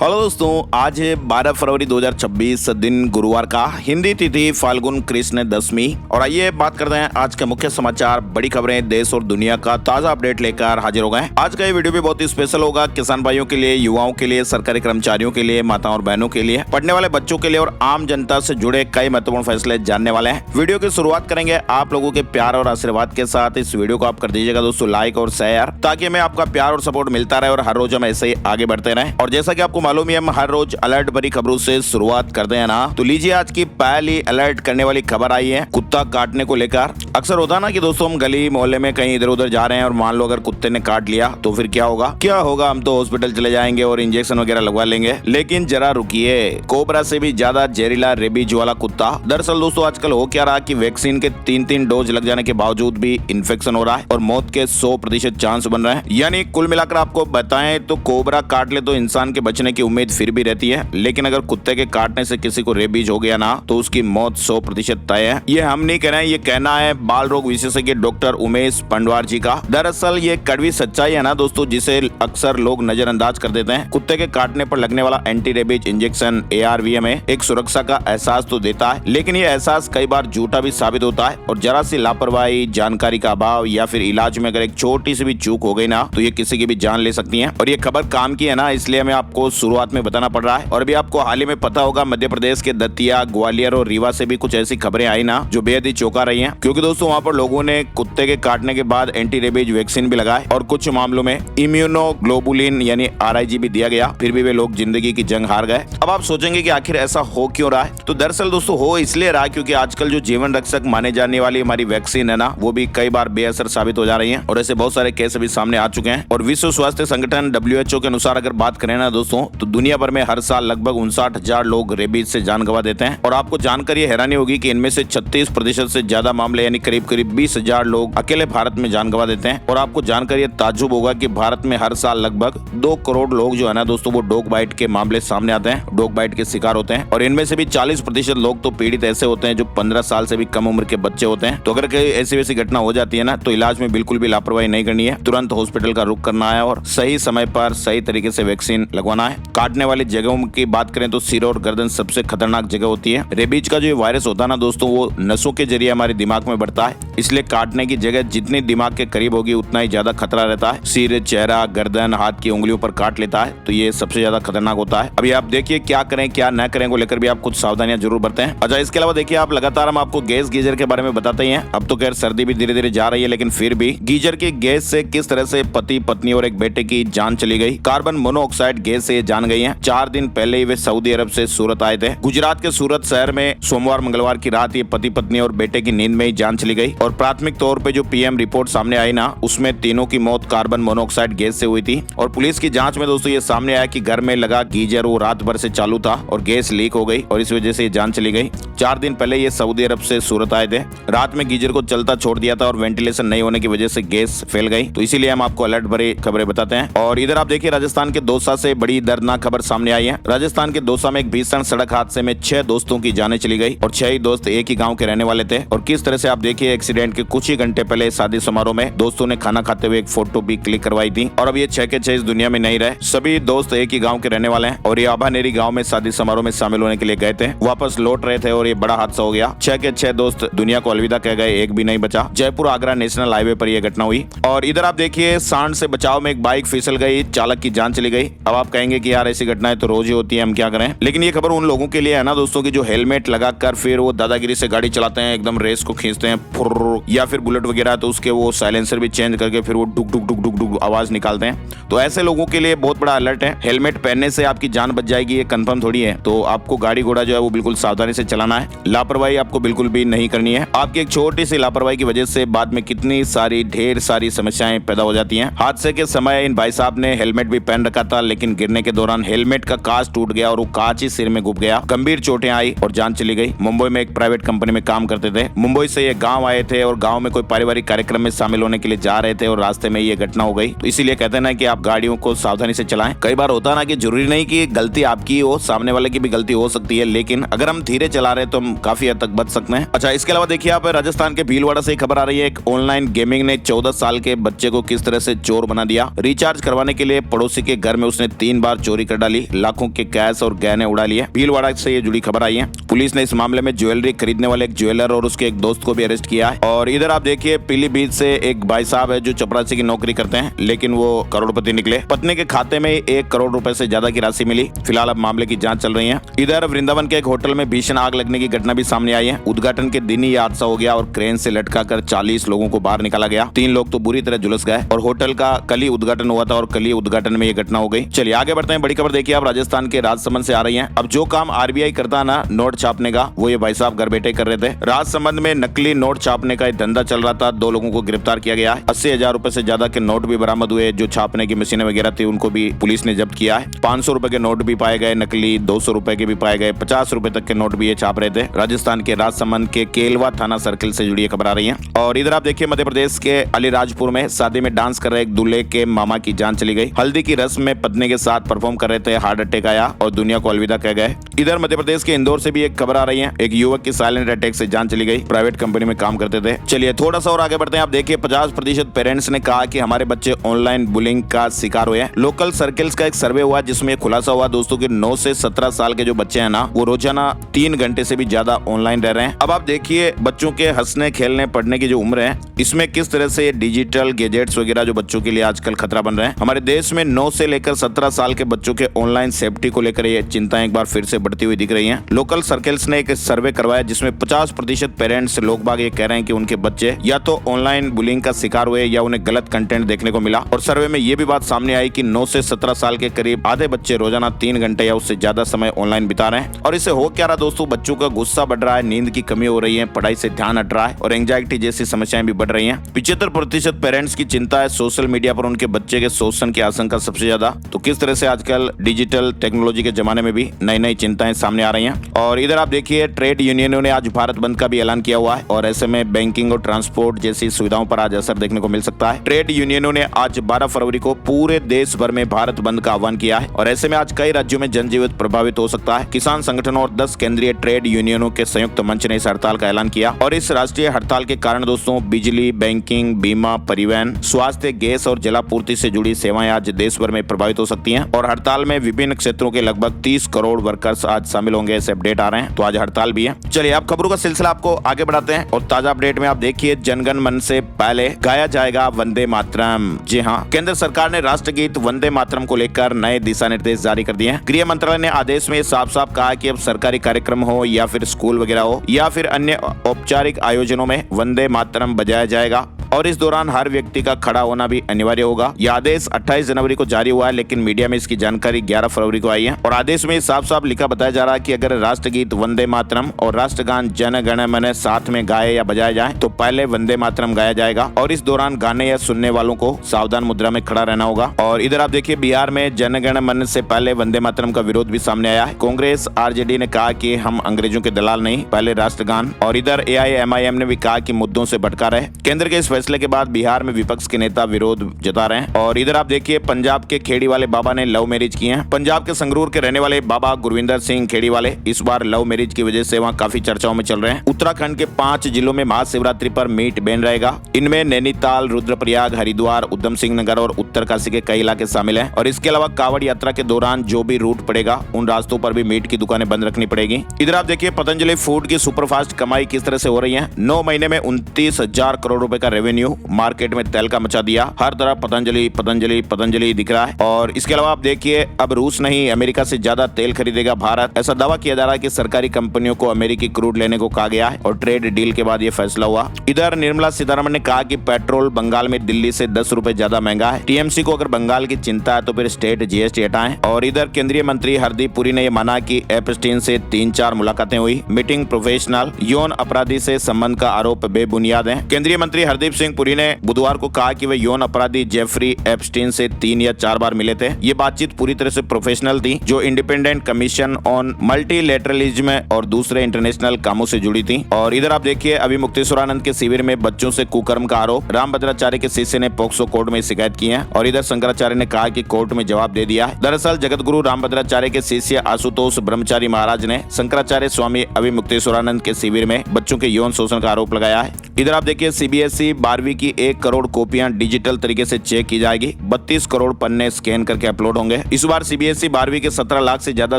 Hello दोस्तों, आज है 12 फरवरी 2026 दिन गुरुवार का, हिंदी तिथि फाल्गुन कृष्ण दशमी। और आइए बात करते हैं आज के मुख्य समाचार, बड़ी खबरें देश और दुनिया का ताजा अपडेट लेकर हाजिर हो गए। आज का ये वीडियो भी बहुत ही स्पेशल होगा, किसान भाइयों के लिए, युवाओं के लिए, सरकारी कर्मचारियों के लिए, माताओं और बहनों के लिए, पढ़ने वाले बच्चों के लिए और आम जनता से जुड़े कई महत्वपूर्ण फैसले जानने वाले हैं। वीडियो की शुरुआत करेंगे आप लोगों के प्यार और आशीर्वाद के साथ। इस वीडियो को आप कर दीजिएगा दोस्तों लाइक और शेयर, ताकि हमें आपका प्यार और सपोर्ट मिलता रहे और हर रोज हम ऐसे ही आगे बढ़ते रहें। और जैसा कि आपको मालूम है, हम हर रोज अलर्ट भरी खबरों से शुरुआत करते हैं ना, तो लीजिए आज की पहली अलर्ट करने वाली खबर आई है कुत्ता काटने को लेकर। अक्सर होता ना कि दोस्तों हम गली मोहल्ले में कहीं इधर उधर जा रहे हैं और मान लो अगर कुत्ते ने काट लिया तो फिर क्या होगा, हम तो हॉस्पिटल चले जाएंगे और इंजेक्शन वगैरह लगवा लेंगे। लेकिन जरा रुकिए, कोबरा से भी ज्यादा जहरीला रेबीज वाला कुत्ता। दरअसल दोस्तों आजकल हो क्या रहा कि वैक्सीन के 3 डोज लग जाने के बावजूद भी इन्फेक्शन हो रहा है और मौत के 100% चांस बन रहे हैं। यानी कुल मिलाकर आपको बताएं तो कोबरा काट ले तो इंसान के बचने की उम्मीद फिर भी रहती है, लेकिन अगर कुत्ते के काटने से किसी को रेबीज हो गया ना तो उसकी मौत 100% तय है। ये हम नहीं कह रहे हैं, ये कहना है बाल रोग विशेषज्ञ डॉक्टर उमेश पंडवार जी का। दरअसल ये कड़वी सच्चाई है ना दोस्तों, जिसे अक्सर लोग नजरअंदाज कर देते हैं। कुत्ते के काटने पर लगने वाला एंटी रेबीज इंजेक्शन ARV में एक सुरक्षा का एहसास तो देता है, लेकिन ये एहसास कई बार झूठा भी साबित होता है। और जरा सी लापरवाही, जानकारी का अभाव या फिर इलाज में अगर एक छोटी सी भी चूक हो गई ना तो ये किसी की भी जान ले सकती है। और ये खबर काम की है ना, इसलिए हमें आपको शुरुआत में बताना पड़ रहा है। और अभी आपको हाल ही में पता होगा, मध्य प्रदेश के दतिया, ग्वालियर और रीवा से भी कुछ ऐसी खबरें आई ना जो बेहद ही चौंका रही हैं, क्योंकि दोस्तों वहां पर लोगों ने कुत्ते के काटने के बाद एंटी रेबीज वैक्सीन भी लगाए और कुछ मामलों में इम्यूनोग्लोबुलिन यानी RIG भी दिया गया, फिर भी वे लोग जिंदगी की जंग हार गए। अब आप सोचेंगे कि आखिर ऐसा हो क्यों रहा है, तो दरअसल दोस्तों हो इसलिए रहा क्योंकि आजकल जो जीवन रक्षक माने जाने वाली हमारी वैक्सीन है ना, वो भी कई बार बेअसर साबित हो जा रही है और ऐसे बहुत सारे केस अभी सामने आ चुके हैं। और विश्व स्वास्थ्य संगठन WHO के अनुसार अगर बात करें ना दोस्तों, तो दुनिया भर में हर साल लगभग 59,000 लोग रेबीज से जान गंवा देते हैं। और आपको जानकर ये हैरानी होगी कि इनमें से 36% से ज्यादा मामले यानी करीब 20,000 लोग अकेले भारत में जान गंवा देते हैं। और आपको जानकर ये ताज्जुब होगा कि भारत में हर साल लगभग 2 करोड़ लोग जो है ना दोस्तों, वो डॉग बाइट के मामले सामने आते हैं, डॉग बाइट के शिकार होते हैं। और इनमें से भी 40% लोग तो पीड़ित ऐसे होते हैं जो 15 साल से भी कम उम्र के बच्चे होते हैं। तो अगर कोई ऐसी वैसी घटना हो जाती है ना, तो इलाज में बिल्कुल भी लापरवाही नहीं करनी है, तुरंत हॉस्पिटल का रुख करना है और सही समय पर सही तरीके से वैक्सीन लगवाना है। काटने वाली जगहों की बात करें तो सिर और गर्दन सबसे खतरनाक जगह होती है। रेबीज का जो वायरस होता है ना दोस्तों, वो नसों के जरिए हमारे दिमाग में बढ़ता है, इसलिए काटने की जगह जितनी दिमाग के करीब होगी उतना ही ज्यादा खतरा रहता है। सिर, चेहरा, गर्दन, हाथ की उंगलियों पर काट लेता है तो ये सबसे ज्यादा खतरनाक होता है। अभी आप देखिए क्या करें क्या न करें को लेकर भी आप कुछ सावधानियां जरूर बरतें। अच्छा, इसके अलावा देखिए आप लगातार हम आपको गैस गीजर के बारे में बताते ही हैं। अब तो खैर सर्दी भी धीरे धीरे जा रही है, लेकिन फिर भी गीजर की गैस से किस तरह से पति, पत्नी और एक बेटे की जान चली गई। कार्बन मोनोऑक्साइड गैस से जान गई है। 4 दिन पहले ही वे सऊदी अरब से सूरत आए थे। गुजरात के सूरत शहर में सोमवार मंगलवार की रात ये पति, पत्नी और बेटे की नींद में ही जान चली गई। और प्राथमिक तौर पे जो PM रिपोर्ट सामने आई ना, उसमें तीनों की मौत कार्बन मोनोऑक्साइड गैस से हुई थी। और पुलिस की जांच में दोस्तों ये सामने आया कि घर में लगा गीजर वो रात भर से चालू था और गैस लीक हो गई और इस वजह से ये जान चली गई। 4 दिन पहले ये सऊदी अरब से सूरत आए थे। रात में गीजर को चलता छोड़ दिया था और वेंटिलेशन नहीं होने की वजह से गैस फैल गई, तो इसीलिए हम आपको अलर्ट भरी खबरें बताते हैं। और इधर आप देखिए राजस्थान के दौसा से बड़ी दर्दनाक खबर सामने आई है। राजस्थान के दौसा में एक भीषण सड़क हादसे में 6 दोस्तों की जानें चली गई और 6 ही दोस्त एक ही गांव के रहने वाले थे। और किस तरह से आप देखिए, एक्सीडेंट के कुछ ही घंटे पहले शादी समारोह में दोस्तों ने खाना खाते हुए एक फोटो भी क्लिक करवाई थी। और अब ये 6 के 6 इस दुनिया में नहीं रहे। सभी दोस्त एक ही गाँव के रहने वाले हैं और ये आभानेरी गाँव में शादी समारोह में शामिल होने के लिए गए थे, वापस लौट रहे थे और ये बड़ा हादसा हो गया। 6 के 6 दोस्त दुनिया को अलविदा कह गए, एक भी नहीं बचा। जयपुर आगरा नेशनल हाईवे पर यह घटना हुई। और इधर आप देखिए सांड से बचाव में एक बाइक फिसल गई, चालक की जान चली गई। अब आप कहेंगे कि यार ऐसी घटनाएं तो रोज ही होती है, हम क्या करें। लेकिन ये खबर उन लोगों के लिए है ना दोस्तों की जो हेलमेट लगाकर फिर वो दादागिरी से गाड़ी चलाते हैं, एकदम रेस को खींचते हैं फुर्र, या फिर बुलेट वगैरह तो उसके वो साइलेंसर भी चेंज करके फिर वो डुक डुक डुक डुक डुक आवाज निकालते हैं। तो ऐसे लोगों के लिए बहुत बड़ा अलर्ट है। हेलमेट पहनने से आपकी जान बच जाएगी ये कंफर्म थोड़ी है। तो आपको गाड़ी घोड़ा जो है वो बिल्कुल सावधानी से चलाना है, लापरवाही आपको बिल्कुल भी नहीं करनी है। आपकी एक छोटी सी लापरवाही की वजह से बाद में कितनी सारी ढेर सारी समस्याएं पैदा हो जाती हैं। हादसे के समय इन भाई साहब ने हेलमेट भी पहन रखा था, लेकिन गिरने के दौरान हेलमेट का कांच टूट गया और वो कांच ही सिर में घुप गया। गंभीर चोटें आई और जान चली गई। मुंबई में एक प्राइवेट कंपनी में काम करते थे। मुंबई से ये गांव आए थे और गांव में कोई पारिवारिक कार्यक्रम में शामिल होने के लिए जा रहे थे और रास्ते में ये घटना हो गई। तो इसीलिए कहते हैं ना कि आप गाड़ियों को सावधानी से चलाएं। कई बार होता है ना कि जरूरी नहीं कि गलती आपकी हो, सामने वाले की भी गलती हो सकती है, लेकिन अगर हम धीरे चला रहे तो हम काफी हद तक बच सकते हैं। अच्छा, इसके अलावा देखिए आप राजस्थान के भीलवाड़ा से खबर आ रही है। एक ऑनलाइन गेमिंग ने 14 साल के बच्चे को किस तरह से चोर बना दिया। रिचार्ज करवाने के लिए पड़ोसी के घर में उसने 3 बार चोरी कर डाली, लाखों के कैश और गहने उड़ा लिए। भीलवाड़ा से ये जुड़ी खबर आई है। पुलिस ने इस मामले में ज्वेलरी खरीदने वाले एक ज्वेलर और उसके एक दोस्त को भी अरेस्ट किया है। और इधर आप देखिए पीलीभीत से एक भाई साहब है जो चपरासी की नौकरी करते हैं, लेकिन वो करोड़पति निकले। पत्नी के खाते में 1 करोड़ रुपए से ज्यादा की राशि मिली। फिलहाल अब मामले की जांच चल रही है। इधर वृंदावन के एक होटल में भीषण आग लगने की घटना भी सामने आई है। उद्घाटन के दिन ही हादसा हो गया और क्रेन से लटकाकर 40 लोगों को बाहर निकाला गया। 3 लोग तो बुरी तरह झुलस गए और होटल का कल ही उद्घाटन हुआ था और कल ही उद्घाटन में ये घटना हो गई। चलिए आगे बढ़ते हैं। बड़ी खबर देखिए आप राजस्थान के राजसमंद से आ रही है। अब जो काम आरबीआई करता है ना नोट छापने का, वो ये भाई साहब घर बैठे कर रहे थे। राजसमंद में नकली नोट छापने का धंधा चल रहा था। 2 लोगों को गिरफ्तार किया गया है। 80,000 रुपए से ज्यादा के नोट भी बरामद हुए। जो छापने की मशीनें वगैरह थी उनको भी पुलिस ने जब्त किया है। 500 रुपए के नोट भी पाए गए नकली, 200 रुपए के भी पाए गए, 50 रुपए तक के नोट भी ये छाप रहे थे। राजस्थान के राजसमंद के केलवा थाना सर्किल से जुड़ी खबर आ रही है। और इधर आप देखिए मध्य प्रदेश के अलीराजपुर में शादी में डांस कर रहे एक दूल्हे के मामा की जान चली गई। हल्दी की रस्म में पत्नी के साथ परफॉर्म कर रहे थे, हार्ट अटैक आया और दुनिया को अलविदा कह गए। इधर मध्य प्रदेश के इंदौर से भी एक खबर आ रही है। एक युवक की साइलेंट अटैक से जान चली गई। प्राइवेट कंपनी में काम करते थे। चलिए थोड़ा सा और आगे बढ़ते हैं। आप देखिए 50% पेरेंट्स ने कहा कि हमारे बच्चे ऑनलाइन बुलिंग का शिकार हुए हैं। लोकल सर्किल्स का एक सर्वे हुआ जिसमें खुलासा हुआ दोस्तों कि 9 से 17 साल के जो बच्चे हैं ना, वो रोजाना 3 घंटे से भी ज्यादा ऑनलाइन रह रहे हैं। अब आप देखिए बच्चों के हंसने खेलने पढ़ने की जो उम्र है, इसमें किस तरह से डिजिटल गैजेट्स वगैरह जो बच्चों के लिए आजकल खतरा बन रहे हैं। हमारे देश में 9 से लेकर 17 साल के बच्चों के ऑनलाइन सेफ्टी को लेकर ये चिंताएं एक बार फिर से बढ़ती हुई दिख रही हैं। लोकल सर्किल्स ने एक सर्वे करवाया जिसमें 50% पेरेंट्स लोग बाग ये कह रहे हैं कि उनके बच्चे या तो ऑनलाइन बुलिंग का शिकार हुए या उन्हें गलत कंटेंट देखने को मिला। और सर्वे में ये भी बात सामने आई कि 9 से 17 साल के करीब आधे बच्चे रोजाना 3 घंटे या उससे ज्यादा समय ऑनलाइन बिता रहे हैं। और इससे हो क्या रहा दोस्तों, बच्चों का गुस्सा बढ़ रहा है, नींद की कमी हो रही है, पढ़ाई से ध्यान हट रहा है और एंजाइटी जैसी समस्याएं भी बढ़ रही हैं। 75% पेरेंट्स की चिंता है सोशल मीडिया पर उनके बच्चे के शोषण की आशंका सबसे ज्यादा। तो किस तरह से आजकल डिजिटल टेक्नोलॉजी के जमाने में भी नई नई चिंताएं सामने आ रही हैं। और इधर आप देखिए ट्रेड यूनियनों ने आज भारत बंद का भी ऐलान किया हुआ है और ऐसे में बैंकिंग और ट्रांसपोर्ट जैसी सुविधाओं पर आज असर देखने को मिल सकता है। ट्रेड यूनियनों ने आज 12 फरवरी को पूरे देश भर में भारत बंद का आह्वान किया है और ऐसे में आज कई राज्यों में जनजीवन प्रभावित हो सकता है। किसान संगठनों और 10 केंद्रीय ट्रेड यूनियनों के संयुक्त मंच ने इस हड़ताल का ऐलान किया और इस राष्ट्रीय हड़ताल के कारण दोस्तों बिजली, बैंकिंग, बीमा, परिवहन, स्वास्थ्य, गैस और जलापूर्ति से जुड़ी सेवाएं आज देश भर में प्रभावित हो सकती हैं। और हड़ताल में विभिन्न क्षेत्रों के लगभग 30 करोड़ वर्कर्स आज शामिल होंगे, ऐसे अपडेट आ रहे हैं। तो आज हड़ताल भी है। चलिए आप खबरों का सिलसिला आपको आगे बढ़ाते हैं और ताजा अपडेट में आप देखिए जनगण मन से पहले गाया जाएगा वंदे मातरम। जी हाँ, केंद्र सरकार ने राष्ट्रगीत वंदे मातरम को लेकर नए दिशा निर्देश जारी कर दिए हैं। गृह मंत्रालय ने आदेश में साफ साफ कहा कि अब सरकारी कार्यक्रम हो या फिर स्कूल वगैरह हो या फिर अन्य औपचारिक आयोजनों में वंदे मातरम बजाया जाएगा और इस दौरान हर व्यक्ति का खड़ा होना भी अनिवार्य होगा। यह आदेश 28 जनवरी को जारी हुआ है, लेकिन मीडिया में इसकी जानकारी 11 फरवरी को आई है और आदेश में साफ साफ लिखा बताया जा रहा है कि अगर राष्ट्रगीत वंदे मातरम और राष्ट्रगान जन गण मन साथ में गाए या बजाए जाए तो पहले वंदे मातरम गाया जाएगा और इस दौरान गाने या सुनने वालों को सावधान मुद्रा में खड़ा रहना होगा। और इधर आप देखिए बिहार में जन गण मन से पहले वंदे मातरम का विरोध भी सामने आया है। कांग्रेस आरजेडी ने कहा कि हम अंग्रेजों के दलाल नहीं, पहले राष्ट्रगान। और इधर AIMIM ने भी कहा कि मुद्दों से भटका रहे। केंद्र के इस फैसले के बाद बिहार में विपक्ष के नेता विरोध जता रहे हैं। और इधर आप देखिए पंजाब के खेड़ी वाले बाबा ने लव मैरिज किए हैं। पंजाब के संगरूर के रहने वाले बाबा गुरविंदर सिंह खेड़ी वाले इस बार लव मैरिज की वजह से वहाँ काफी चर्चाओं में चल रहे हैं। उत्तराखंड के 5 जिलों में महाशिवरात्रि पर मीट बैन रहेगा। इनमें नैनीताल, रुद्रप्रयाग, हरिद्वार, उधम सिंह नगर और उत्तरकाशी के कई इलाके शामिल हैं। और इसके अलावा कांवड़ यात्रा के दौरान जो भी रूट पड़ेगा उन रास्तों पर भी मीट की दुकानें बंद रखनी पड़ेगी। इधर आप देखिए पतंजलि फूड की सुपरफास्ट कमाई किस तरह से हो रही है। 9 महीने में 29,000 करोड़ रुपए का रेवेन्यू। मार्केट में तेल का मचा दिया, हर तरफ पतंजलि पतंजलि पतंजलि दिख रहा है। और इसके अलावा आप देखिए अब रूस नहीं अमेरिका से ज्यादा तेल खरीदेगा भारत। ऐसा दावा किया जा रहा है कि सरकारी कंपनियों को अमेरिकी क्रूड लेने को कहा गया है और ट्रेड डील के बाद ये फैसला हुआ। इधर निर्मला सीतारमण ने कहा कि पेट्रोल बंगाल में दिल्ली से 10 रुपए ज्यादा महंगा है। टीएमसी को अगर बंगाल की चिंता है तो फिर स्टेट जीएसटी हटाएं। और इधर केंद्रीय मंत्री हरदीप पुरी ने यह माना कि एपस्टीन से 3-4 मुलाकातें हुई। मीटिंग प्रोफेशनल यौन अपराधी से संबंध का आरोप बेबुनियाद है। केंद्रीय मंत्री हरदीप सिंह पुरी ने बुधवार को कहा कि वे यौन अपराधी जेफरी एप्स्टीन से 3 या 4 बार मिले थे। ये बातचीत पूरी तरह से प्रोफेशनल थी, जो इंडिपेंडेंट कमीशन ऑन मल्टीलेटरलिज्म और दूसरे इंटरनेशनल कामों से जुड़ी थी। और इधर आप देखिए अभी मुक्तेश्वरानंद के शिविर में बच्चों से कुकर्म का आरोप। रामभद्राचार्य के शिष्य ने पोक्सो कोर्ट में शिकायत की है और इधर शंकराचार्य ने कहा कि कोर्ट में जवाब दे दिया है। दरअसल जगतगुरु रामभद्राचार्य के शिष्य आशुतोष ब्रह्मचारी महाराज ने शंकराचार्य स्वामी अभी मुक्तेश्वरानंद के शिविर में बच्चों के यौन शोषण का आरोप लगाया है। इधर आप देखिए सीबीएसई 12वीं की 1 करोड़ कॉपियां डिजिटल तरीके से चेक की जाएगी। 32 करोड़ पन्ने स्कैन करके अपलोड होंगे। इस बार सीबीएसई 12वीं के 17 लाख से ज्यादा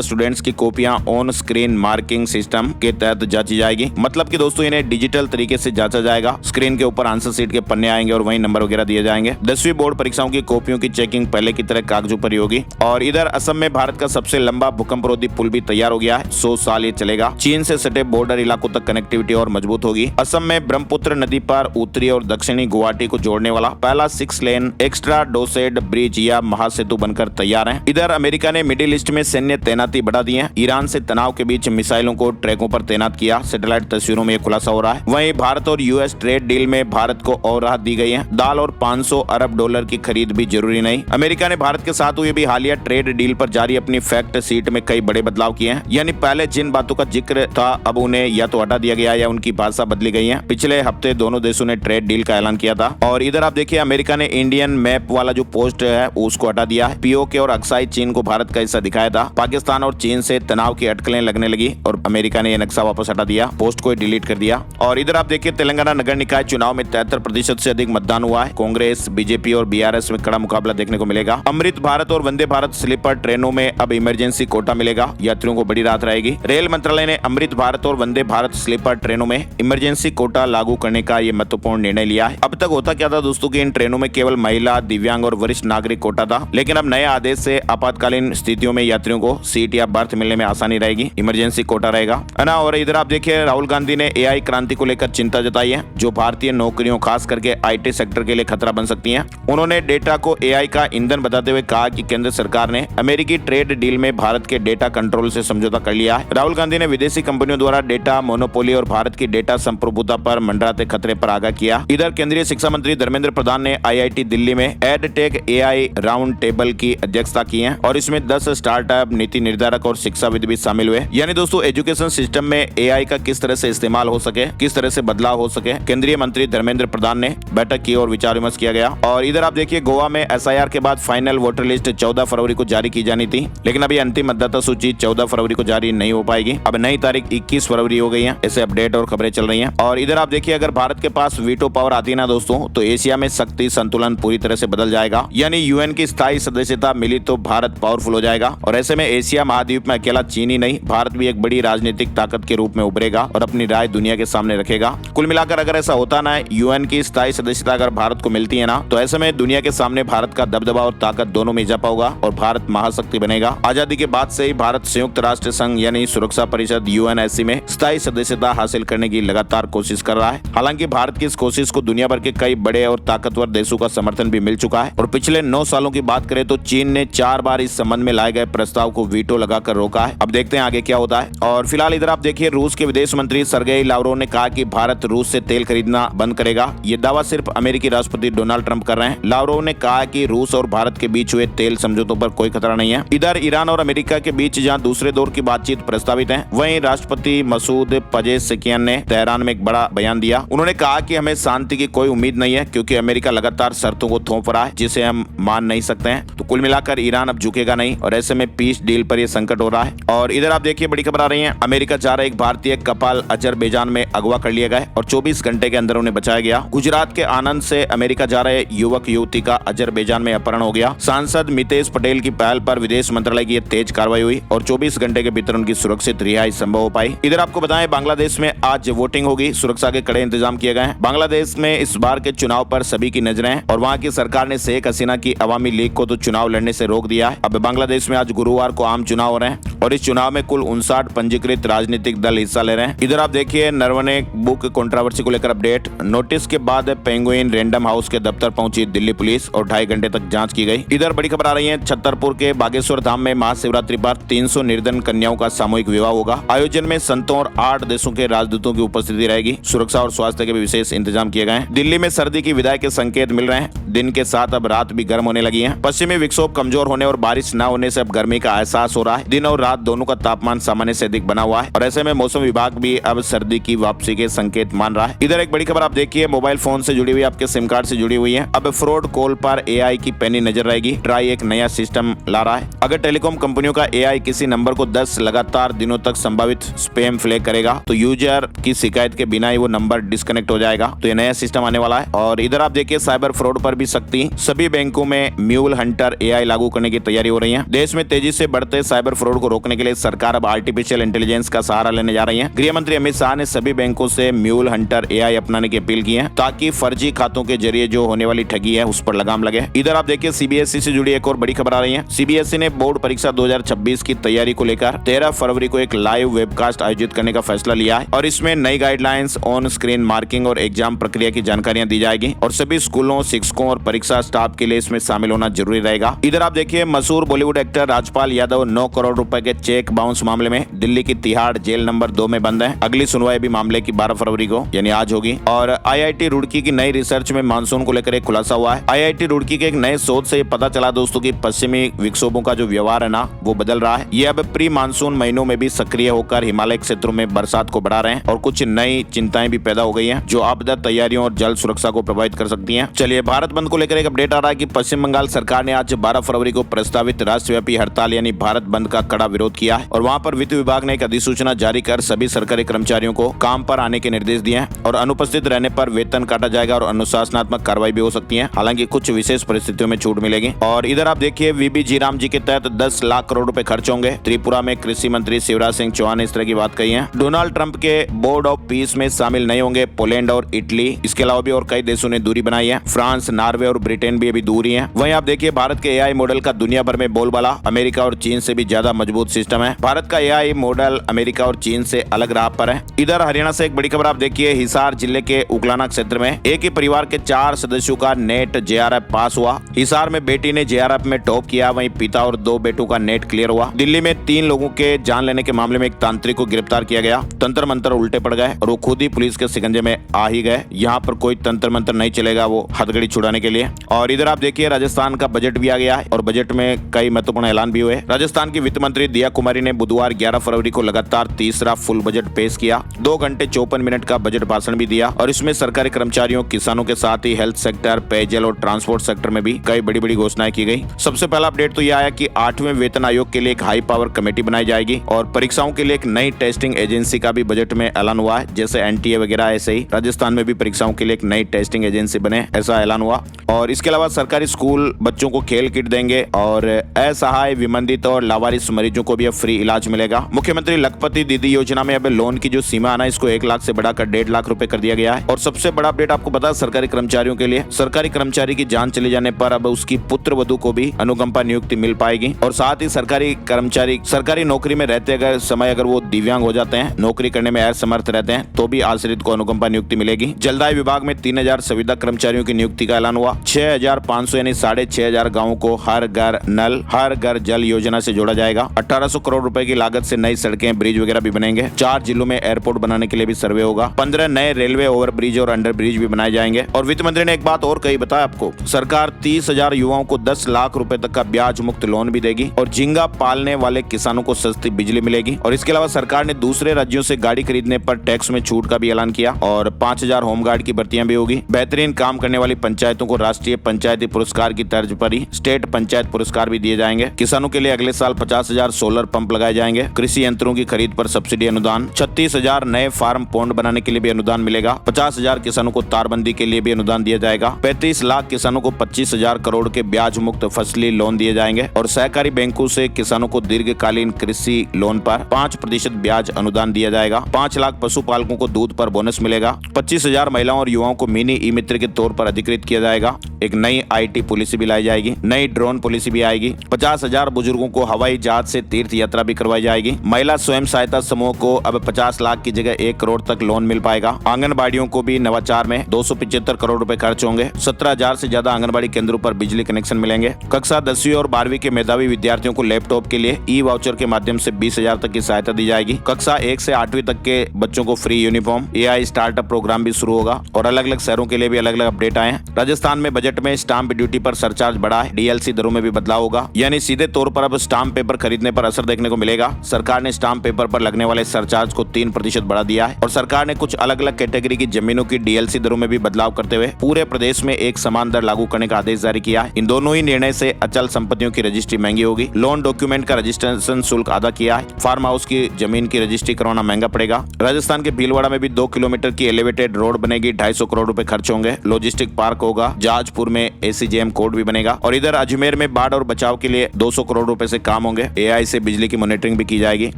स्टूडेंट्स की कॉपियां ऑन स्क्रीन मार्किंग सिस्टम के तहत जांची जाएगी। मतलब कि दोस्तों इन्हें डिजिटल तरीके से जांचा जाएगा। स्क्रीन के ऊपर आंसर शीट के पन्ने आएंगे और वहीं नंबर वगैरह दिए जाएंगे। 10वीं बोर्ड परीक्षाओं की कॉपियों की चेकिंग पहले की तरह कागजों पर ही होगी। और इधर असम में भारत का सबसे लंबा भूकंपरोधी पुल भी तैयार हो गया है। 100 साल ये चलेगा। चीन से सटे बॉर्डर इलाकों तक कनेक्टिविटी और मजबूत होगी। असम में ब्रह्मपुत्र नदी पर उत्तरी और दक्षिणी गुवाहाटी को जोड़ने वाला पहला 6 लेन एक्स्ट्रा डोसेड ब्रिज या महासेतु बनकर तैयार है। इधर अमेरिका ने मिडिल ईस्ट में सैन्य तैनाती बढ़ा दी है। ईरान से तनाव के बीच मिसाइलों को ट्रैकों पर तैनात किया। सैटेलाइट तस्वीरों में यह खुलासा हो रहा है। वहीं भारत और यूएस ट्रेड डील में भारत को और राहत दी गई है। दाल और 500 अरब डॉलर की खरीद भी जरूरी नहीं। अमेरिका ने भारत के साथ हुए भी हालिया ट्रेड डील पर जारी अपनी फैक्ट शीट में कई बड़े बदलाव किए हैं। यानी पहले जिन बातों का जिक्र था अब उन्हें या तो हटा दिया गया या उनकी भाषा बदली गई है। पिछले हफ्ते दोनों देशों ने ट्रेड डील का ऐलान किया था। और इधर आप देखिए अमेरिका ने इंडियन मैप वाला जो पोस्ट है उसको हटा दिया है। पीओके और अक्साई चीन को भारत का हिस्सा दिखाया था। पाकिस्तान और चीन से तनाव की अटकलें लगने लगी और अमेरिका ने यह नक्शा वापस हटा दिया। पोस्ट को डिलीट कर दिया। और इधर आप देखिए तेलंगाना नगर निकाय चुनाव में 73% से अधिक मतदान हुआ है। कांग्रेस, बीजेपी और बीआरएस में कड़ा मुकाबला देखने को मिलेगा। अमृत भारत और वंदे भारत स्लीपर ट्रेनों में अब इमरजेंसी कोटा मिलेगा। यात्रियों को बड़ी राहत रहेगी। रेल मंत्रालय ने अमृत भारत और वंदे भारत स्लीपर ट्रेनों में इमरजेंसी कोटा लागू करने का ये महत्वपूर्ण निर्णय लिया है। अब तक होता क्या था दोस्तों कि इन ट्रेनों में केवल महिला, दिव्यांग और वरिष्ठ नागरिक कोटा था। लेकिन अब नए आदेश से आपातकालीन स्थितियों में यात्रियों को सीट या बर्थ मिलने में आसानी रहेगी। इमरजेंसी कोटा रहेगा, है ना। और इधर आप देखिए राहुल गांधी ने एआई क्रांति को लेकर चिंता जताई है, जो भारतीय नौकरियों खास करके आईटी सेक्टर के लिए खतरा बन सकती है। उन्होंने डेटा को एआई का ईंधन बताते हुए कहा कि केंद्र सरकार ने अमेरिकी ट्रेड डील में भारत के डेटा कंट्रोल से समझौता कर लिया है। राहुल गांधी ने विदेशी कंपनियों द्वारा डेटा मोनोपोली और भारत की डेटा संप्रभुता पर मंडराते खतरे पर आगाह किया। इधर केंद्रीय शिक्षा मंत्री धर्मेंद्र प्रधान ने आईआईटी दिल्ली में एडटेक एआई राउंड टेबल की अध्यक्षता की है और इसमें 10 स्टार्टअप, नीति निर्धारक और शिक्षाविद भी शामिल हुए। यानी दोस्तों एजुकेशन सिस्टम में एआई का किस तरह से इस्तेमाल हो सके, किस तरह से बदलाव हो सके, केंद्रीय मंत्री धर्मेंद्र प्रधान ने बैठक की और विचार विमर्श किया गया। और इधर आप देखिए गोवा में एसआईआर के बाद फाइनल वोटर लिस्ट 14 फरवरी को जारी की जानी थी, लेकिन अभी अंतिम मतदाता सूची 14 फरवरी को जारी नहीं हो पाएगी। अब नई तारीख 21 फरवरी हो गई है। ऐसे अपडेट और खबरें चल रही हैं। और इधर आप देखिए अगर भारत के पास वीटो पावर आती है ना दोस्तों, तो एशिया में शक्ति संतुलन पूरी तरह से बदल जाएगा। यानी यूएन की स्थायी सदस्यता मिली तो भारत पावरफुल हो जाएगा। और ऐसे में एशिया महाद्वीप में अकेला चीन ही नहीं, भारत भी एक बड़ी राजनीतिक ताकत के रूप में उभरेगा और अपनी राय दुनिया के सामने रखेगा। कुल मिलाकर अगर ऐसा होता ना, यूएन की स्थायी सदस्यता अगर भारत को मिलती है ना, तो ऐसे में दुनिया के सामने भारत का दबदबा और ताकत दोनों में इजाफा होगा और भारत महाशक्ति बनेगा। आजादी के बाद से ही भारत संयुक्त राष्ट्र संघ यानी सुरक्षा परिषद यूएनएससी में स्थायी सदस्यता हासिल करने की लगातार कोशिश कर रहा है। हालांकि भारत की इस कोशिश को दुनिया भर के कई बड़े और ताकतवर देशों का समर्थन भी मिल चुका है। और पिछले 9 सालों की बात करें तो चीन ने 4 बार इस संबंध में लाए गए प्रस्ताव को वीटो लगाकर रोका है। अब देखते हैं आगे क्या होता है। और फिलहाल इधर आप देखिए रूस के विदेश मंत्री सर्गेई लावरोव ने कहा कि भारत रूस से तेल खरीदना बंद करेगा। ये दावा सिर्फ अमेरिकी राष्ट्रपति डोनाल्ड ट्रंप कर रहे हैं। लावरोव ने कहा कि रूस और भारत के बीच हुए तेल समझौतों पर कोई खतरा नहीं है। इधर ईरान और अमेरिका के बीच जहां दूसरे दौर की बातचीत प्रस्तावित है, वहीं राष्ट्रपति मसूद पजेशकियान ने तेहरान में एक बड़ा बयान दिया। उन्होंने कहा कि हमें शांति की कोई उम्मीद नहीं है क्योंकि अमेरिका लगातार शर्तों को थोप रहा है जिसे हम मान नहीं सकते हैं। तो कुल मिलाकर ईरान अब झुकेगा नहीं और ऐसे में पीस डील पर यह संकट हो रहा है। और इधर आप देखिए बड़ी खबर आ रही है। अमेरिका जा रहा एक भारतीय कपल अजरबैजान में अगवा कर लिया गया और 24 घंटे के अंदर उन्हें बचाया गया। गुजरात के आनंद से अमेरिका जा रहे युवक युवती का अजरबैजान में अपहरण हो गया। सांसद मितेश पटेल की पहल पर विदेश मंत्रालय की तेज कार्रवाई हुई और 24 घंटे के भीतर उनकी सुरक्षित रिहाई संभव हो पाई। इधर आपको बताएं बांग्लादेश में आज वोटिंग होगी। सुरक्षा के कड़े इंतजाम किए गए हैं। बांग्लादेश में इस बार के चुनाव पर सभी की नजरें हैं और वहां की सरकार ने शेख हसीना की अवामी लीग को तो चुनाव लड़ने से रोक दिया है। अब बांग्लादेश में आज गुरुवार को आम चुनाव हो रहे हैं और इस चुनाव में कुल 59 पंजीकृत राजनीतिक दल हिस्सा ले रहे हैं। इधर आप देखिए नरवणे बुक कंट्रोवर्सी को लेकर अपडेट। नोटिस के बाद पेंगुइन रैंडम हाउस के दफ्तर पहुंची दिल्ली पुलिस और 2.5 घंटे तक जांच की गई। इधर बड़ी खबर आ रही है। छतरपुर के बागेश्वर धाम में महाशिवरात्रि पर 300 निर्धन कन्याओं का सामूहिक विवाह होगा। आयोजन में संतों और 8 देशों के राजदूतों की उपस्थिति रहेगी। सुरक्षा और स्वास्थ्य के भी विशेष इंतजाम किए गए हैं। दिल्ली में सर्दी की विदाई के संकेत मिल रहे हैं। दिन के साथ अब रात भी गर्म होने लगी है। पश्चिमी विक्षोभ कमजोर होने और बारिश न होने से अब गर्मी का एहसास हो रहा है। दिन और रात साथ दोनों का तापमान सामान्य से अधिक बना हुआ है और ऐसे में मौसम विभाग भी अब सर्दी की वापसी के संकेत मान रहा है। इधर एक बड़ी खबर आप देखिए, मोबाइल फोन से जुड़ी हुई आपके सिम कार्ड से जुड़ी हुई है। अब फ्रॉड कॉल पर एआई की पैनी नजर रहेगी। ट्राई एक नया सिस्टम ला रहा है। अगर टेलीकॉम कंपनियों का एआई किसी नंबर को 10 लगातार दिनों तक संभावित स्पैम फ्लैग करेगा तो यूजर की शिकायत के बिना ही वो नंबर डिस्कनेक्ट हो जाएगा। तो ये नया सिस्टम आने वाला है। और इधर आप देखिए साइबर फ्रॉड पर भी सख्ती। सभी बैंकों में म्यूल हंटर एआई लागू करने की तैयारी हो रही है। देश में तेजी से बढ़ते साइबर फ्रॉड को रोकने के लिए सरकार अब आर्टिफिशियल इंटेलिजेंस का सहारा लेने जा रही है। गृह मंत्री अमित शाह ने सभी बैंकों से म्यूल हंटर एआई अपनाने की अपील की है ताकि फर्जी खातों के जरिए जो होने वाली ठगी है उस पर लगाम लगे। इधर आप देखिए सीबीएसई से जुड़ी एक और बड़ी खबर आ रही है। सीबीएसई ने बोर्ड परीक्षा 2026 की तैयारी को लेकर 13 फरवरी को एक लाइव वेबकास्ट आयोजित करने का फैसला लिया है और इसमें नई गाइडलाइंस, ऑन स्क्रीन मार्किंग और एग्जाम प्रक्रिया की जानकारियां दी जाएगी और सभी स्कूलों, शिक्षकों और परीक्षा स्टाफ के लिए इसमें शामिल होना जरूरी रहेगा। इधर आप देखिए मशहूर बॉलीवुड एक्टर राजपाल यादव 9 करोड़ रुपए के चेक बाउंस मामले में दिल्ली की तिहाड़ जेल नंबर 2 में बंद है। अगली सुनवाई भी मामले की 12 फरवरी को यानी आज होगी। और आईआईटी रुड़की की नई रिसर्च में मानसून को लेकर एक खुलासा हुआ है। आईआईटी रुड़की के एक नए शोध से पता चला दोस्तों की पश्चिमी विक्षोभों का जो व्यवहार है ना वो बदल रहा है। ये अब प्री मानसून महीनों में भी सक्रिय होकर हिमालय क्षेत्रों में बरसात को बढ़ा रहे हैं और कुछ नई चिंताएं भी पैदा हो गई हैं जो आपदा तैयारियों और जल सुरक्षा को प्रभावित कर सकती हैं। चलिए भारत बंद को लेकर एक अपडेट आ रहा है कि पश्चिम बंगाल सरकार ने आज 12 फरवरी को प्रस्तावित राष्ट्रव्यापी हड़ताल यानी भारत बंद का कड़ा विरोध किया है और वहां पर वित्त विभाग ने एक अधिसूचना जारी कर सभी सरकारी कर्मचारियों को काम पर आने के निर्देश दिए हैं और अनुपस्थित रहने पर वेतन काटा जाएगा और अनुशासनात्मक कार्रवाई भी हो सकती है। हालांकि कुछ विशेष परिस्थितियों में छूट मिलेगी। और इधर आप देखिए वीबी जी राम जी के तहत 10 लाख करोड़ रुपए खर्च होंगे। त्रिपुरा में कृषि मंत्री शिवराज सिंह चौहान ने इस तरह की बात कही है। डोनाल्ड ट्रंप के बोर्ड ऑफ पीस में शामिल नहीं होंगे पोलैंड और इटली। इसके अलावा भी और कई देशों ने दूरी बनाई है। फ्रांस, नॉर्वे और ब्रिटेन भी अभी दूरी है। वहीं आप देखिए भारत के एआई मॉडल का दुनिया भर में बोलबाला। अमेरिका और चीन से भी ज्यादा मजबूत सिस्टम है। भारत का एआई मॉडल अमेरिका और चीन से अलग राह पर है। इधर हरियाणा से एक बड़ी खबर आप देखिए, हिसार जिले के उकलाना क्षेत्र में एक ही परिवार के 4 सदस्यों का नेट जेआरएफ पास हुआ। हिसार में बेटी ने जेआरएफ में टॉप किया, वहीं पिता और 2 बेटों का नेट क्लियर हुआ। दिल्ली में 3 लोगों के जान लेने के मामले में एक तांत्रिक को गिरफ्तार किया गया। तंत्र मंत्र उल्टे पड़ गए और वो खुद ही पुलिस के शिकंजे में आ ही गए। यहाँ पर कोई तंत्र मंत्र नहीं चलेगा वो हथकड़ी छुड़ाने के लिए। और इधर आप देखिए राजस्थान का बजट भी आ गया है और बजट में कई महत्वपूर्ण ऐलान भी हुए। राजस्थान की वित्त मंत्री दिया कुमारी ने बुधवार 11 फरवरी को लगातार तीसरा फुल बजट पेश किया। 2 घंटे 54 मिनट का बजट भाषण भी दिया और इसमें सरकारी कर्मचारियों, किसानों के साथ ही हेल्थ सेक्टर, पेयजल और ट्रांसपोर्ट सेक्टर में भी कई बड़ी बड़ी घोषणाएं की गई। सबसे पहला अपडेट तो यह आया कि 8वें वेतन आयोग के लिए एक हाई पावर कमेटी बनाई जाएगी और परीक्षाओं के लिए एक नई टेस्टिंग एजेंसी का भी बजट में ऐलान हुआ है। जैसे एनटीए वगैरह ऐसे ही राजस्थान में भी परीक्षाओं के लिए एक नई टेस्टिंग एजेंसी बने, ऐसा ऐलान हुआ। और इसके अलावा सरकारी स्कूल बच्चों को खेल किट देंगे और असहाय, विमंदित और लावारिस मरीजों को भी अब फ्री इलाज मिलेगा। मुख्यमंत्री लखपति दीदी योजना में अब लोन की जो सीमा है ना इसको 1 लाख से बढ़ाकर 1.5 लाख रुपए कर दिया गया है। और सबसे बड़ा अपडेट आपको पता है सरकारी कर्मचारियों के लिए, सरकारी कर्मचारी की जान चले जाने पर अब उसकी पुत्र वधू को भी अनुकंपा नियुक्ति मिल पाएगी। और साथ ही सरकारी कर्मचारी सरकारी नौकरी में रहते अगर वो दिव्यांग हो जाते हैं, नौकरी करने में असमर्थ रहते हैं तो भी आश्रित को अनुकंपा नियुक्ति मिलेगी। जलदाय विभाग में 3000 संविदा कर्मचारियों की नियुक्ति का ऐलान हुआ। 6500 यानी 6500 गाँवों को हर घर नल, हर घर जल योजना से जोड़ा जाएगा। 1800 करोड़ रुपए की लागत से नई सड़कें, ब्रिज वगैरह भी बनेंगे। 4 जिलों में एयरपोर्ट बनाने के लिए भी सर्वे होगा। 15 नए रेलवे ओवर ब्रिज और अंडर ब्रिज भी बनाए जाएंगे। और वित्त मंत्री ने एक बात और कही, बताया आपको, सरकार 30,000 युवाओं को 10 लाख रुपए तक का ब्याज मुक्त लोन भी देगी और झींगा पालने वाले किसानों को सस्ती बिजली मिलेगी। और इसके अलावा सरकार ने दूसरे राज्यों से गाड़ी खरीदने पर टैक्स में छूट का भी ऐलान किया और 5000 होमगार्ड की भर्तियां भी होगी। बेहतरीन काम करने वाली पंचायतों को राष्ट्रीय पंचायती पुरस्कार की तर्ज पर ही स्टेट पंचायत पुरस्कार भी दिए जाएंगे। किसानों के लिए अगले साल 50,000 सोलर पंप लगाए जाएंगे। कृषि यंत्रों की खरीद पर सब्सिडी अनुदान। 36,000 नए फार्म पॉन्ड बनाने के लिए भी अनुदान मिलेगा। 50,000 किसानों को तारबंदी के लिए भी अनुदान दिया जाएगा। 35 लाख किसानों को 25,000 करोड़ के ब्याज मुक्त फसली लोन दिए जाएंगे और सहकारी बैंकों से किसानों को दीर्घकालीन कृषि लोन पर 5% ब्याज अनुदान दिया जाएगा। 5 लाख पशुपालकों को दूध पर बोनस मिलेगा। 25,000 महिलाओं और युवाओं को मिनी ई मित्र के तौर पर अधिकृत किया जाएगा। एक नई IT पॉलिसी भी लाई जाएगी। नई ड्रोन पॉलिसी भी आएगी। 50,000 बुजुर्गों को हवाई जहाज से तीर्थ यात्रा भी करवाई जाएगी। महिला स्वयं सहायता समूह को अब 50 लाख की जगह 1 करोड़ तक लोन मिल पाएगा। आंगनबाड़ियों को भी नवाचार में 275 करोड़ रुपए खर्च होंगे। 17,000 से ज्यादा आंगनबाड़ी केंद्रों पर बिजली कनेक्शन मिलेंगे। कक्षा 10वीं और 12वीं के मेधावी विद्यार्थियों को लैपटॉप के लिए ई वाउचर के माध्यम से 20,000 तक की सहायता दी जाएगी। कक्षा 1 से 8वीं तक के बच्चों को free uniform, AI startup program भी शुरू होगा और अलग अलग शहरों के लिए भी अलग अलग अपडेट आए हैं। राजस्थान में बजट में स्टाम्प ड्यूटी पर सरचार्ज बढ़ा है, DLC दरों में भी बदलाव होगा, यानी सीधे तौर पर अब स्टाम्प पेपर खरीदने पर असर देखने को मिलेगा। सरकार ने स्टाम्प पेपर पर लगने वाले सरचार्ज को 3% बढ़ा दिया है और सरकार ने कुछ अलग अलग कैटेगरी की जमीनों की DLC दरों में भी बदलाव करते हुए पूरे प्रदेश में एक समान दर लागू करने का आदेश जारी किया है। इन दोनों ही निर्णय से अचल संपत्तियों की रजिस्ट्री महंगी होगी, लोन डॉक्यूमेंट का रजिस्ट्रेशन शुल्क आधा किया है, फार्म हाउस की जमीन की रजिस्ट्री करवाना महंगा पड़ेगा। राजस्थान के भीलवाड़ा में भी 2 किलोमीटर की एलिवेटेड रोड बनेगी, 250 करोड़ रुपए खर्च होंगे। लॉजिस्टिक पार्क होगा, जहाजपुर में ACJM कोर्ट भी बनेगा और इधर अजमेर में बाढ़ और बचाव के लिए 200 करोड़ रुपए से काम होंगे। AI से बिजली की मॉनिटरिंग भी की जाएगी।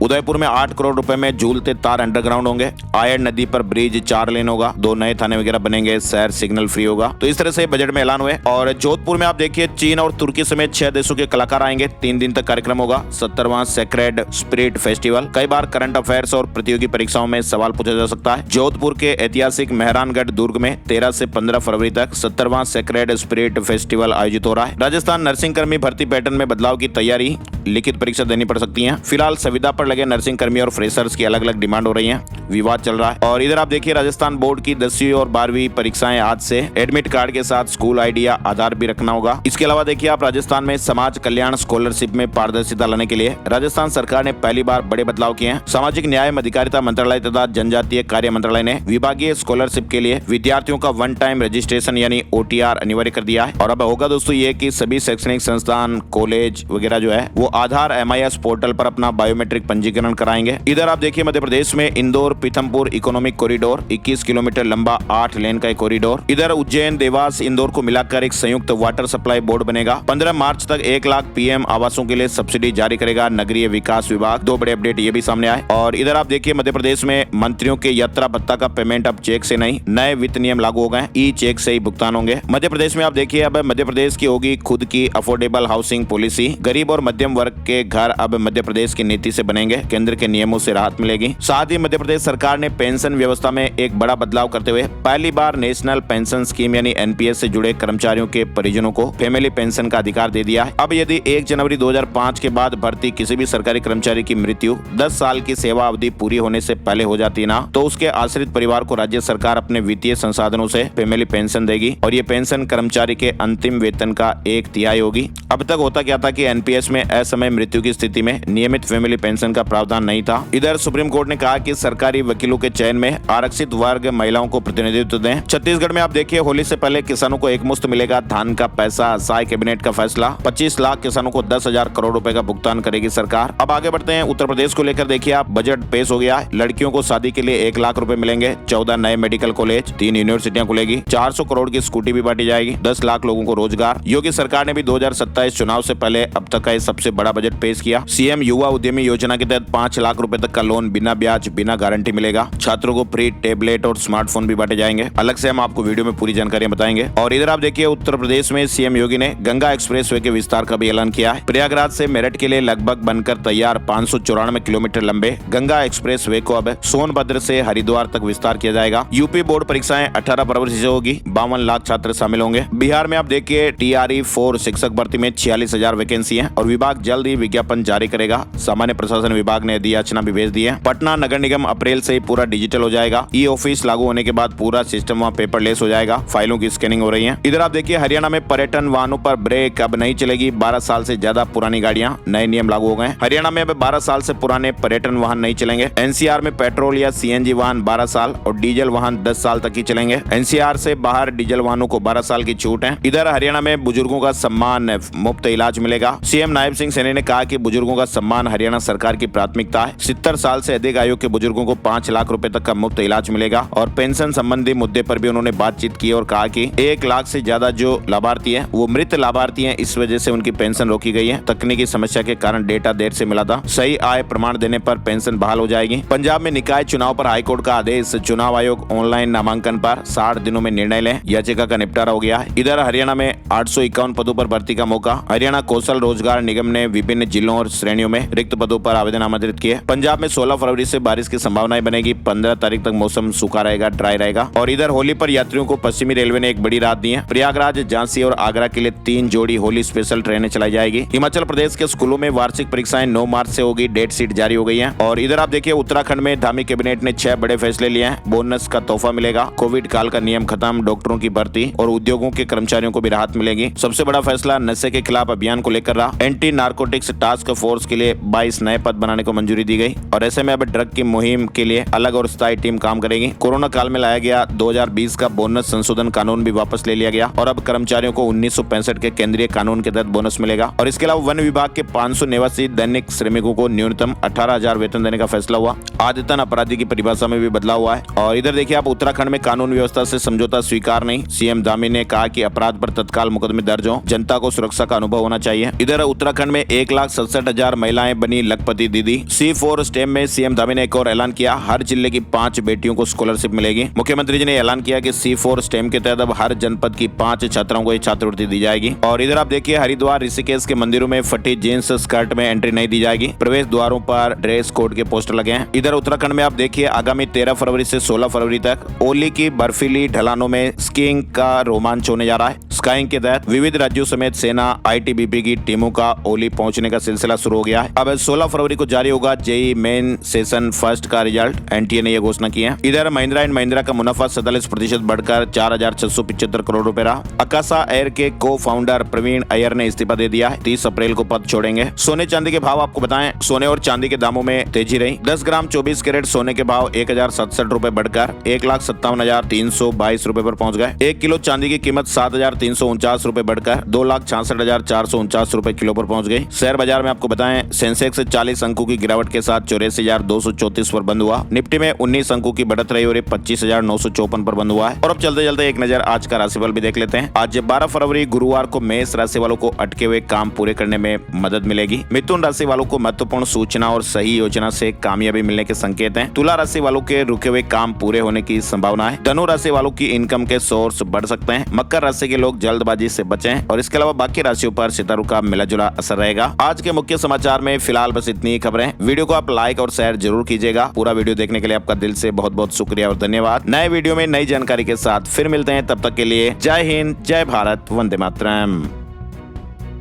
उदयपुर में 8 करोड़ रुपए में झूलते तार अंडरग्राउंड होंगे। आयर नदी पर ब्रिज 4 लेन होगा, 2 नए थाने वगैरह बनेंगे, शहर सिग्नल फ्री होगा। तो इस तरह से बजट में ऐलान हुए। और जोधपुर में आप देखिए चीन और तुर्की समेत 6 देशों के कलाकार आएंगे। 3 दिन तक कार्यक्रम होगा। 70वां सेक्रेड स्पिरिट फेस्टिवल। कई बार करंट अफेयर्स और प्रतियोगी परीक्षाओं में सवाल पूछा जा सकता है। जोधपुर के ऐतिहासिक मेहरानगढ़ दुर्ग में 13 से 15 फरवरी तक 70वां सेक्रेड स्पिरिट फेस्टिवल आयोजित हो रहा है। राजस्थान नर्सिंग कर्मी भर्ती पैटर्न में बदलाव की तैयारी, लिखित परीक्षा देनी पड़ सकती है। फिलहाल संविदा पर लगे नर्सिंग कर्मी और फ्रेशर्स की अलग अलग डिमांड हो रही है, विवाद चल रहा है। और इधर आप देखिए राजस्थान बोर्ड की 10वीं और 12वीं परीक्षाएं आज से। एडमिट कार्ड के साथ स्कूल ID या आधार भी रखना होगा। इसके अलावा देखिए आप राजस्थान में समाज कल्याण स्कॉलरशिप में पारदर्शिता लाने के लिए राजस्थान सरकार ने पहली बार बड़े बदलाव किए हैं। सामाजिक न्याय एवं अधिकारिता मंत्रालय तथा जनजातीय कार्य मंत्रालय ने विभागीय स्कॉलरशिप के लिए विद्यार्थियों का वन टाइम रजिस्ट्रेशन यानी OTR अनिवार्य कर दिया है। और अब होगा दोस्तों ये कि सभी शैक्षणिक संस्थान, कॉलेज वगैरह जो है वो आधार MIS पोर्टल पर अपना बायोमेट्रिक पंजीकरण कराएंगे। इधर आप देखिए मध्य प्रदेश में Indore Pithampur economic corridor 21 kilometre लंबा 8 लेन का कॉरिडोर। इधर उज्जैन, देवास, इंदौर को मिलाकर एक संयुक्त वाटर सप्लाई बोर्ड बनेगा। 15 मार्च तक 1 लाख PM आवासों के लिए सब्सिडी जारी करेगा नगरीय विकास विभाग। 2 बड़े अपडेट ये भी सामने आए। और इधर आप देखिए मध्य प्रदेश में मंत्रियों के यात्रा भत्ता का पेमेंट अब चेक से नहीं, नए वित्त नियम लागू हो गए, E-चेक से ही भुगतान होंगे। मध्य प्रदेश में आप देखिए अब मध्य प्रदेश की होगी खुद की अफोर्डेबल हाउसिंग पॉलिसी। गरीब और मध्यम वर्ग के घर अब मध्य प्रदेश की नीति से बनेंगे, केंद्र के नियमों से राहत मिलेगी। साथ ही मध्य प्रदेश सरकार ने पेंशन व्यवस्था में एक बड़ा बदलाव करते हुए पहली बार नेशनल पेंशन स्कीम यानी NPS से जुड़े कर्मचारियों के परिजनों को फैमिली पेंशन का अधिकार दे दिया है। अब यदि 1 जनवरी 2005 के बाद भर्ती किसी भी सरकारी कर्मचारी की मृत्यु 10 साल की सेवा अवधि पूरी होने से पहले हो जाती है ना, तो उसके आश्रित परिवार को राज्य सरकार अपने वित्तीय संसाधनों से फैमिली पेंशन देगी और ये पेंशन कर्मचारी के अंतिम वेतन का 1/3 होगी। अब तक होता क्या था कि NPS में असमय मृत्यु की स्थिति में नियमित फैमिली पेंशन का प्रावधान नहीं था। इधर सुप्रीम कोर्ट ने कहा कि सरकारी वकीलों के चयन में आरक्षित वर्ग महिलाओं को प्रतिनिधित्व दें। छत्तीसगढ़ में आप देखिए होली से पहले किसानों को एकमुश्त मिलेगा धान का पैसा, साय कैबिनेट का फैसला। 25 लाख किसानों को 10,000 करोड़ रुपए का भुगतान करेगी सरकार। अब आगे बढ़ते हैं उत्तर प्रदेश को लेकर। देखिए आप बजट पेश हो गया है। लड़कियों को शादी के लिए 1 लाख रुपए मिलेंगे, 14 नए मेडिकल कॉलेज, 3 यूनिवर्सिटियां खुलेगी, 400 करोड़ की स्कूटी भी बांटी जाएगी, 10 लाख लोगों को रोजगार। योगी सरकार ने भी 2027 चुनाव से पहले अब तक का ये सबसे बड़ा बजट पेश किया। CM युवा उद्यमी योजना के तहत 5 लाख रुपए तक का लोन बिना ब्याज बिना गारंटी मिलेगा। छात्रों को फ्री टेबलेट और स्मार्टफोन भी बांटे जाएंगे। अलग से हम आपको वीडियो में पूरी जानकारी बताएंगे। और इधर आप देखिए उत्तर प्रदेश में CM योगी ने गंगा एक्सप्रेसवे के विस्तार का भी ऐलान किया है। प्रयागराज से मेरठ के लिए लगभग बनकर तैयार 594 किलोमीटर लंबे गंगा एक्सप्रेसवे को अब सोनभद्र से हरिद्वार तक विस्तार किया जाएगा। यूपी बोर्ड परीक्षाएं 18 फरवरी से होगी, 52 लाख छात्र शामिल होंगे। बिहार में आप देखिए TRE-4 शिक्षक भर्ती में 46,000 वैकेंसी है और विभाग जल्द ही विज्ञापन जारी करेगा। सामान्य प्रशासन विभाग ने अधियाचना भी भेज दी है। पटना नगर निगम अप्रैल से ही पूरा डिजिटल हो जाएगा। E-ऑफिस लागू होने के बाद पूरा सिस्टम वहाँ पेपरलेस हो जाएगा। फाइलों की स्कैनिंग हो रही है। इधर आप देखिए हरियाणा में पर्यटन वाहनों पर ब्रेक अब नहीं चलेगी। 12 साल से ज्यादा पुरानी गाड़ियां, नए नियम लागू हो गए। हरियाणा में अब 12 साल से पुराने पर्यटन वाहन नहीं चलेंगे। NCR में पेट्रोल या CNG वाहन 12 साल और डीजल वाहन 10 साल तक ही चलेंगे। NCR से बाहर डीजल वाहनों को 12 साल की छूट है। इधर हरियाणा में बुजुर्गों का सम्मान मुफ्त इलाज मिलेगा। CM नायब सिंह सैनी ने कहा कि बुजुर्गों का सम्मान हरियाणा सरकार की प्राथमिकता है। 70 साल से अधिक आयु के बुजुर्गों को 5 लाख रुपए तक का मुफ्त इलाज मिलेगा। और पेंशन संबंधी मुद्दे पर भी उन्होंने बातचीत की और कहा कि 1 लाख से ज्यादा जो लाभार्थी हैं वो मृत लाभार्थी हैं, इस वजह से उनकी पेंशन रोकी गई है। तकनीकी समस्या के कारण डेटा देर से मिला था। सही आय प्रमाण देने पर पेंशन बहाल हो जाएगी। पंजाब में निकाय चुनाव पर हाईकोर्ट का आदेश। चुनाव आयोग ऑनलाइन नामांकन पर 60 दिनों में निर्णय ले। याचिका का निपटारा हो गया है। इधर हरियाणा में 851 पदों पर भर्ती का मौका। हरियाणा कौशल रोजगार निगम ने विभिन्न जिलों और श्रेणियों में रिक्त पदों पर आवेदन आमंत्रित किए। पंजाब में 16 फरवरी से बारिश की संभावनाएं बनेगी। 15 तारीख तक मौसम सूखा रहेगा, ड्राई रहेगा। और इधर होली पर यात्रियों को पश्चिमी रेलवे ने एक बड़ी राहत दी है। प्रयागराज, झांसी और आगरा के लिए 3 जोड़ी होली स्पेशल ट्रेनें चलाई जाएगी। हिमाचल प्रदेश के स्कूलों में वार्षिक परीक्षाएं 9 मार्च से होगी। डेट शीट जारी हो गई है। और इधर आप देखिए उत्तराखंड में धामी कैबिनेट कैबिनेट ने 6 बड़े फैसले लिए हैं। बोनस का तोहफा मिलेगा, कोविड काल का नियम खत्म, डॉक्टरों की भर्ती और उद्योगों के कर्मचारियों को भी राहत मिलेगी। सबसे बड़ा फैसला नशे के खिलाफ अभियान को लेकर रहा। एंटी नार्कोटिक्स टास्क फोर्स के लिए 22 नए पद बनाने को मंजूरी दी गई और ऐसे में अब ड्रग की मुहिम के लिए अलग और स्थायी टीम काम करेगी। कोरोना काल में लाया गया 2020 का बोनस संशोधन कानून भी वापस ले लिया गया और अब कर्मचारियों को 1965 के केंद्रीय कानून के तहत बोनस मिलेगा। और इसके अलावा वन विभाग के 500 निवासी दैनिक श्रमिकों को न्यूनतम 18,000 वेतन देने का फैसला हुआ। आदतन अपराधी की परिभाषा में भी बदलाव हुआ है। और इधर देखिए आप, उत्तराखंड में कानून व्यवस्था से समझौता स्वीकार नहीं। सीएम धामी ने कहा कि अपराध पर तत्काल मुकदमे दर्ज हो, जनता को सुरक्षा का अनुभव होना चाहिए। इधर उत्तराखंड में 1,67,000 महिलाएं बनी लखपति दीदी। C4 स्टेम में सीएम धामी ने एक और ऐलान किया, हर जिले की 5 बेटियों को स्कॉलरशिप मिलेगी। मुख्यमंत्री जी ने ऐलान किया कि C4 स्टेम के तहत अब हर जनपद की 5 छात्राओं को छात्रवृत्ति दी जाएगी। और इधर आप देखिए, हरिद्वार ऋषिकेश के मंदिरों में फटी जींस स्कर्ट में एंट्री नहीं दी जाएगी। प्रवेश द्वारों पर ड्रेस कोड के पोस्टर लगे हैं। इधर उत्तराखंड में आप देखिए, आगामी 13 फरवरी से 16 फरवरी तक ओली की बर्फीली ढलानों में स्कीइंग का रोमांच होने जा रहा है। स्काइंग के तहत विविध राज्यों समेत सेना ITBP की टीमों का ओली पहुंचने का सिलसिला शुरू हो गया है। अब 16 फरवरी को जारी होगा JEE मेन सेशन फर्स्ट का रिजल्ट। NTA ने यह घोषणा की है। इधर महिंद्रा एंड महिंद्रा का मुनाफा 47% बढ़कर 4,675 करोड़ रुपए रहा। अकाशा एयर के को फाउंडर प्रवीण अय्यर ने इस्तीफा दे दिया है, 30 अप्रैल को पद छोड़ेंगे। सोने चांदी के भाव आपको बताएं, सोने और चांदी के दामों में तेजी रही। 10 ग्राम 24 कैरेट सोने के भाव 1,067 रुपए बढ़कर 1,57,322 रुपए पर पहुंच गए। 1 किलो चांदी की कीमत 7,349 रुपए बढ़कर 2,66,449 रुपए किलो पर पहुंच गई। शेयर बाजार में आपको बताएं, सेंसेक्स 40 अंकों की गिरावट के साथ 84,234 पर बंद हुआ। निफ्टी में 19 अंकों की बढ़त रही और 25,954 पर बंद हुआ है। और अब चलते चलते एक नजर आज का राशिफल भी देख लेते हैं। आज 12 फरवरी गुरुवार को मेष राशि वालों को अटके हुए काम पूरे करने में मदद मिलेगी। मिथुन राशि वालों को महत्वपूर्ण सूचना और सही योजना से कामयाबी मिलने के संकेत हैं। तुला राशि वालों के रुके हुए काम पूरे होने की संभावना है। धनु राशि वालों की इनकम के सोर्स बढ़ सकते हैं। मकर राशि के लोग जल्दबाजी से बचें और इसके अलावा बाकी राशियों पर सितारों का मिला जुला असर रहेगा। आज के मुख्य समाचार में फिलहाल बस इतनी ही खबरें। वीडियो को आप लाइक और शेयर जरूर कीजिएगा। पूरा वीडियो देखने के लिए आपका दिल से बहुत बहुत शुक्रिया और धन्यवाद। नए वीडियो में नई जानकारी के साथ फिर मिलते हैं, तब तक के लिए जय हिंद, जय भारत, वंदे मातरम।